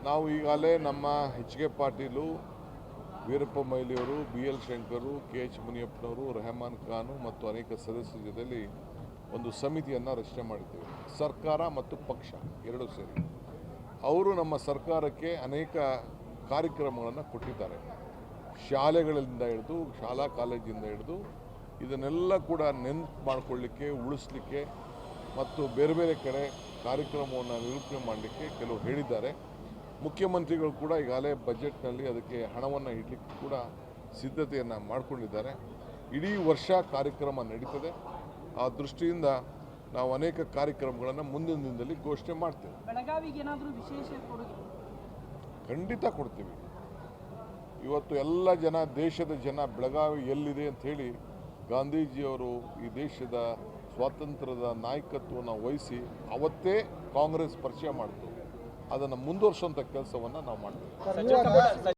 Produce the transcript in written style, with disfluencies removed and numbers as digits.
ನಾವು ಈಗಾಗಲೇ ನಮ್ಮ ಎಚ್ ಕೆ ಪಾಟೀಲು, ವೀರಪ್ಪ ಮೊಯ್ಲಿಯವರು, BL ಶಂಕರು, KH ಮುನಿಯಪ್ಪನವರು, ರೆಹಮಾನ್ ಖಾನು ಮತ್ತು ಅನೇಕ ಸದಸ್ಯರ ಜೊತೆಯಲ್ಲಿ ಒಂದು ಸಮಿತಿಯನ್ನು ರಚನೆ ಮಾಡಿದ್ದೇವೆ. ಸರ್ಕಾರ ಮತ್ತು ಪಕ್ಷ ಎರಡೂ ಸೇರಿ ಅವರು ನಮ್ಮ ಸರ್ಕಾರಕ್ಕೆ ಅನೇಕ ಕಾರ್ಯಕ್ರಮಗಳನ್ನು ಕೊಟ್ಟಿದ್ದಾರೆ. ಶಾಲೆಗಳಿಂದ ಹಿಡಿದು ಶಾಲಾ ಕಾಲೇಜಿಂದ ಹಿಡಿದು ಇದನ್ನೆಲ್ಲ ಕೂಡ ನೆನಪು ಮಾಡಿಕೊಳ್ಳಿಕ್ಕೆ, ಉಳಿಸ್ಲಿಕ್ಕೆ ಮತ್ತು ಬೇರೆ ಬೇರೆ ಕಡೆ ಕಾರ್ಯಕ್ರಮವನ್ನು ನಿರೂಪಣೆ ಮಾಡಲಿಕ್ಕೆ ಕೆಲವು ಹೇಳಿದ್ದಾರೆ. ಮುಖ್ಯಮಂತ್ರಿಗಳು ಕೂಡ ಈಗಾಗಲೇ ಬಜೆಟ್ನಲ್ಲಿ ಅದಕ್ಕೆ ಹಣವನ್ನು ಇಡಲಿಕ್ಕೆ ಕೂಡ ಸಿದ್ಧತೆಯನ್ನು ಮಾಡಿಕೊಂಡಿದ್ದಾರೆ. ಇಡೀ ವರ್ಷ ಕಾರ್ಯಕ್ರಮ ನಡೀತದೆ. ಆ ದೃಷ್ಟಿಯಿಂದ ನಾವು ಅನೇಕ ಕಾರ್ಯಕ್ರಮಗಳನ್ನು ಮುಂದಿನ ದಿನದಲ್ಲಿ ಘೋಷಣೆ ಮಾಡ್ತೇವೆ. ಬೆಳಗಾವಿಗೆ ಏನಾದರೂ ವಿಶೇಷ ಕೊಡುಗೆ ಖಂಡಿತ ಕೊಡ್ತೀವಿ. ಇವತ್ತು ಎಲ್ಲ ಜನ, ದೇಶದ ಜನ ಬೆಳಗಾವಿ ಎಲ್ಲಿದೆ ಅಂಥೇಳಿ ಗಾಂಧೀಜಿಯವರು ಈ ದೇಶದ ಸ್ವಾತಂತ್ರ್ಯದ ನಾಯಕತ್ವವನ್ನು ವಹಿಸಿ ಅವತ್ತೇ ಕಾಂಗ್ರೆಸ್ ಪರಿಚಯ ಮಾಡಿತು. ಅದನ್ನು ಮುಂದುವರಿಸುವಂಥ ಕೆಲಸವನ್ನು ನಾವು ಮಾಡ್ತೀವಿ.